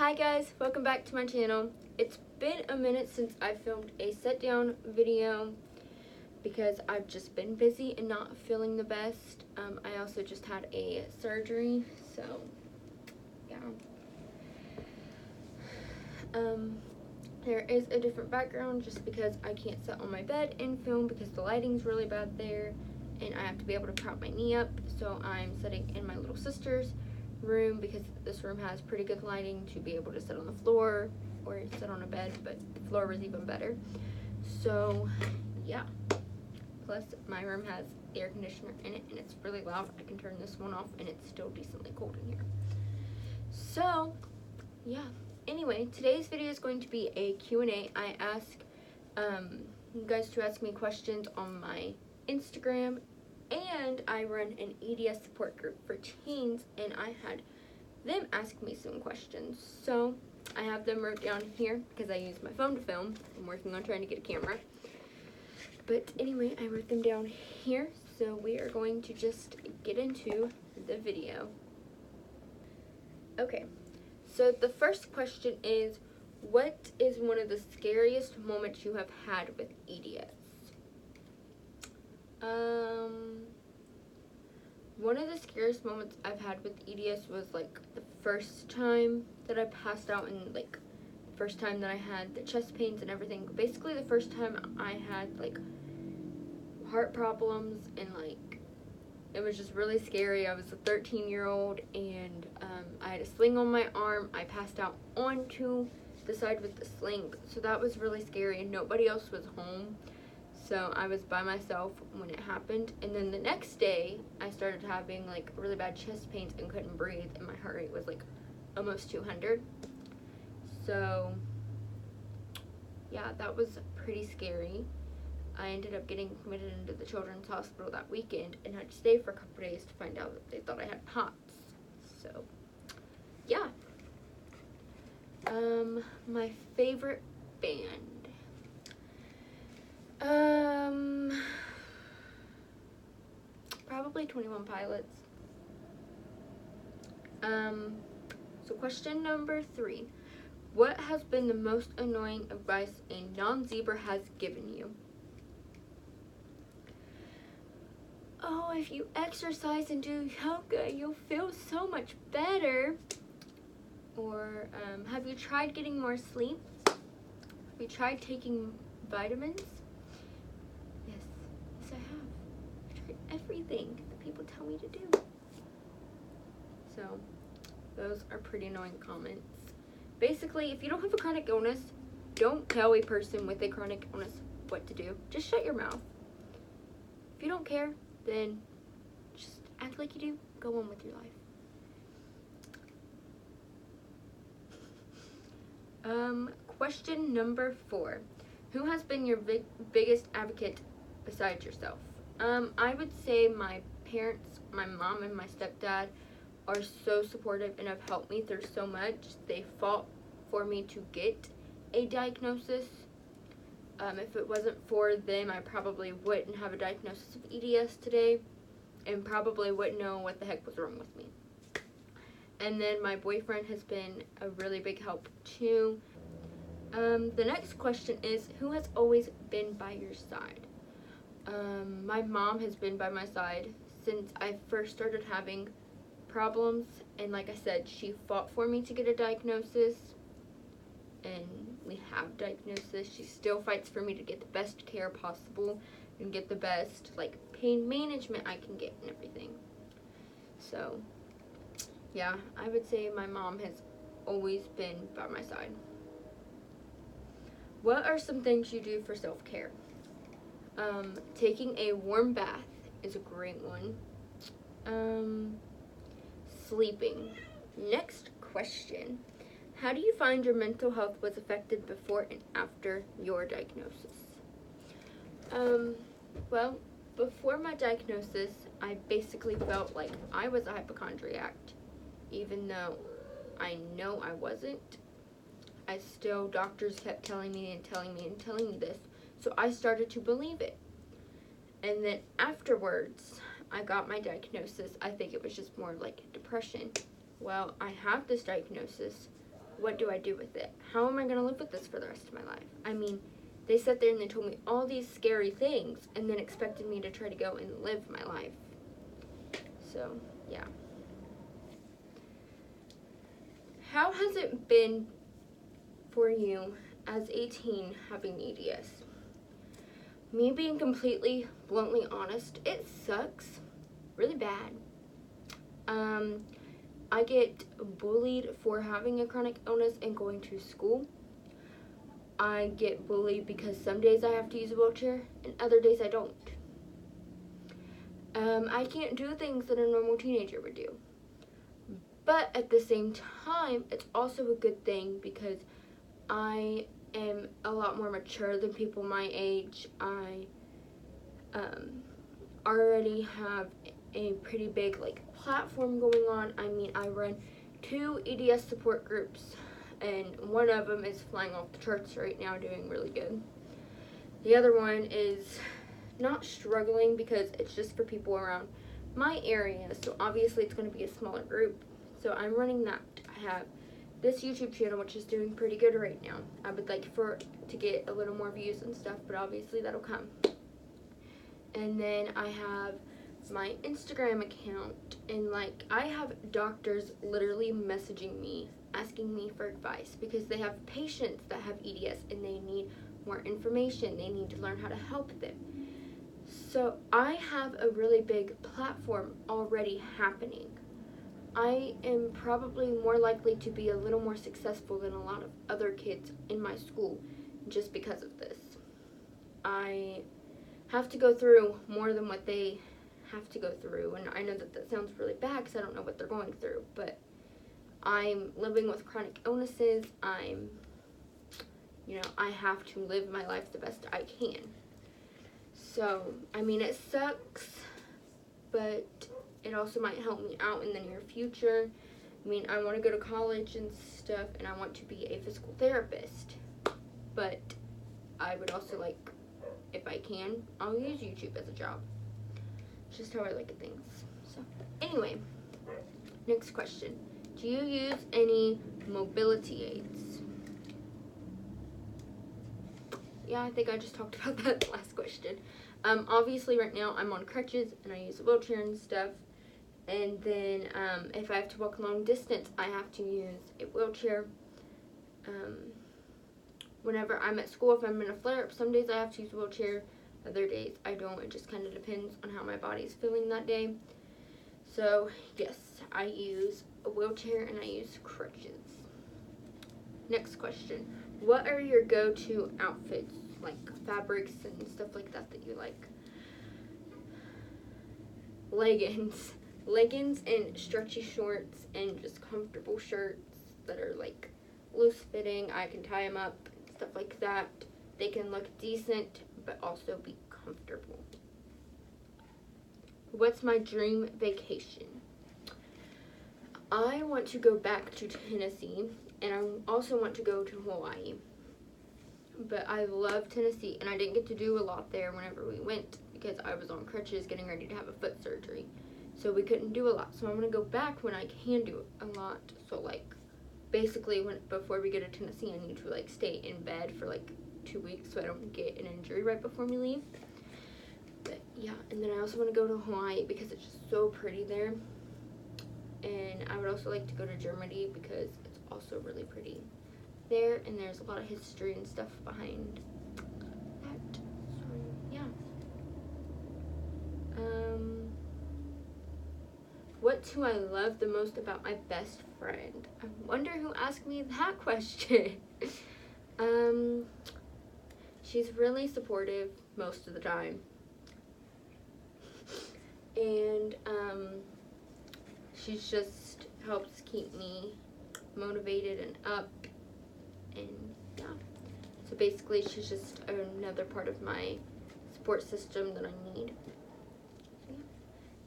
Hi guys, welcome back to my channel. It's been a minute since I filmed a sit down video because I've just been busy and not feeling the best. I also just had a surgery, so yeah. There is a different background just because I can't sit on my bed and film because the lighting's really bad there and I have to be able to prop my knee up, so I'm sitting in my little sister's room because this room has pretty good lighting to be able to sit on the floor or sit on a bed, but the floor was even better. So yeah, plus my room has air conditioner in it and it's really loud. I can turn this one off and it's still decently cold in here. So yeah, anyway, today's video is going to be a Q&A. I ask you guys to ask me questions on my Instagram, and I run an EDS support group for teens, and I had them ask me some questions. So I have them wrote down here because I use my phone to film. I'm working on trying to get a camera. But anyway, I wrote them down here, so we are going to just get into the video. Okay, so the first question is, what is one of the scariest moments you have had with EDS? One of the scariest moments I've had with EDS was like the first time that I passed out and like the first time that I had the chest pains and everything. Basically the first time I had like heart problems and like it was just really scary. I was a 13-year-old and I had a sling on my arm. I passed out onto the side with the sling, so that was really scary and nobody else was home. So I was by myself when it happened, and then the next day I started having like really bad chest pains and couldn't breathe, and my heart rate was like almost 200. So yeah, that was pretty scary. I ended up getting admitted into the children's hospital that weekend and had to stay for a couple days to find out that they thought I had POTS. So yeah. My favorite band. Probably 21 Pilots. So question number 3. What has been the most annoying advice a non-zebra has given you? Oh, if you exercise and do yoga, you'll feel so much better. Or, have you tried getting more sleep? Have you tried taking vitamins? Yes, I have. I've tried everything that people tell me to do. So, those are pretty annoying comments. Basically, if you don't have a chronic illness, don't tell a person with a chronic illness what to do. Just shut your mouth. If you don't care, then just act like you do. Go on with your life. Question number 4. Who has been your biggest advocate besides yourself? I would say my parents, my mom and my stepdad, are so supportive and have helped me through so much. They fought for me to get a diagnosis. If it wasn't for them, I probably wouldn't have a diagnosis of EDS today and probably wouldn't know what the heck was wrong with me. And then my boyfriend has been a really big help too. The next question is, who has always been by your side? My mom has been by my side since I first started having problems, and like I said, she fought for me to get a diagnosis, and we have diagnosis. She still fights for me to get the best care possible and get the best like pain management I can get and everything. So yeah, I would say my mom has always been by my side. What are some things you do for self-care? Taking a warm bath is a great one. Sleeping. Next question. How do you find your mental health was affected before and after your diagnosis? Well, before my diagnosis, I basically felt like I was a hypochondriac. Even though I know I wasn't, doctors kept telling me and telling me and telling me this, so I started to believe it. And then afterwards, I got my diagnosis. I think it was just more like depression. Well, I have this diagnosis. what do I do with it? How am I going to live with this for the rest of my life? I mean, they sat there and they told me all these scary things and then expected me to try to go and live my life. So, yeah. How has it been for you as a teen having EDS? Me being completely, bluntly honest, it sucks really bad. I get bullied for having a chronic illness and going to school. I get bullied because some days I have to use a wheelchair and other days I don't. I can't do things that a normal teenager would do. But at the same time, it's also a good thing because I am a lot more mature than people my age. I already have a pretty big platform going on. I mean, I run 2 EDS support groups, and one of them is flying off the charts right now, doing really good. The other one is not struggling because it's just for people around my area, so obviously it's going to be a smaller group. So I'm running that. I have this YouTube channel, which is doing pretty good right now. I would like to get a little more views and stuff, but obviously that'll come. And then I have my Instagram account, and I have doctors literally messaging me, asking me for advice because they have patients that have EDS and they need more information. They need to learn how to help them. So I have a really big platform already happening. I am probably more likely to be a little more successful than a lot of other kids in my school just because of this. I have to go through more than what they have to go through, and I know that sounds really bad because I don't know what they're going through, but I'm living with chronic illnesses. I have to live my life the best I can. So, I mean, it sucks, but it also might help me out in the near future. I mean, I want to go to college and stuff, and I want to be a physical therapist. But I would also if I can, I'll use YouTube as a job. Just how I look at things. So, anyway, next question. Do you use any mobility aids? Yeah, I think I just talked about that last question. Obviously right now I'm on crutches and I use a wheelchair and stuff. And then if I have to walk a long distance, I have to use a wheelchair. Whenever I'm at school, if I'm in a flare-up, some days I have to use a wheelchair, other days I don't. It just kind of depends on how my body is feeling that day. So yes, I use a wheelchair and I use crutches. Next question. What are your go-to outfits, fabrics and stuff like that you like? Leggings and stretchy shorts and just comfortable shirts that are loose fitting. I can tie them up, stuff like that. They can look decent but also be comfortable. What's my dream vacation? I want to go back to Tennessee, and I also want to go to Hawaii. But I love Tennessee, and I didn't get to do a lot there whenever we went because I was on crutches getting ready to have a foot surgery. So we couldn't do a lot. So I'm going to go back when I can do a lot. So basically before we go to Tennessee, I need to stay in bed for 2 weeks so I don't get an injury right before we leave. But yeah, and then I also want to go to Hawaii because it's just so pretty there. And I would also like to go to Germany because it's also really pretty there, and there's a lot of history and stuff behind that. So yeah. What do I love the most about my best friend? I wonder who asked me that question. She's really supportive most of the time. And she just helps keep me motivated and up, and yeah. So basically she's just another part of my support system that I need. So, yeah.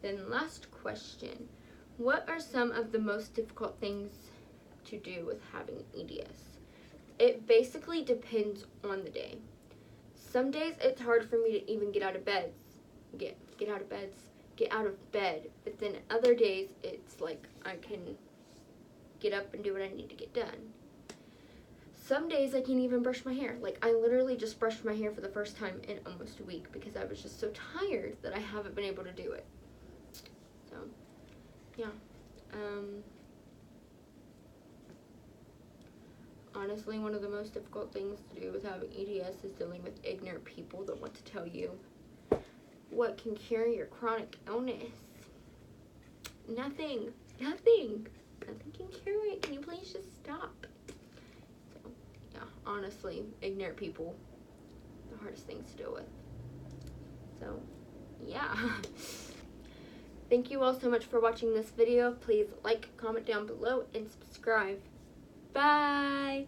Then last question. What are some of the most difficult things to do with having EDS? It basically depends on the day. Some days it's hard for me to even get out of bed. Get out of bed. But then other days it's I can get up and do what I need to get done. some days I can't even brush my hair. Like, I literally just brushed my hair for the first time in almost a week because I was just so tired that I haven't been able to do it. So, yeah. Honestly, one of the most difficult things to do with having EDS is dealing with ignorant people that want to tell you what can cure your chronic illness. Nothing can cure it. Can you please just stop? So, yeah, honestly, ignorant people, the hardest things to deal with. So, yeah. Thank you all so much for watching this video. Please like, comment down below, and subscribe. Bye!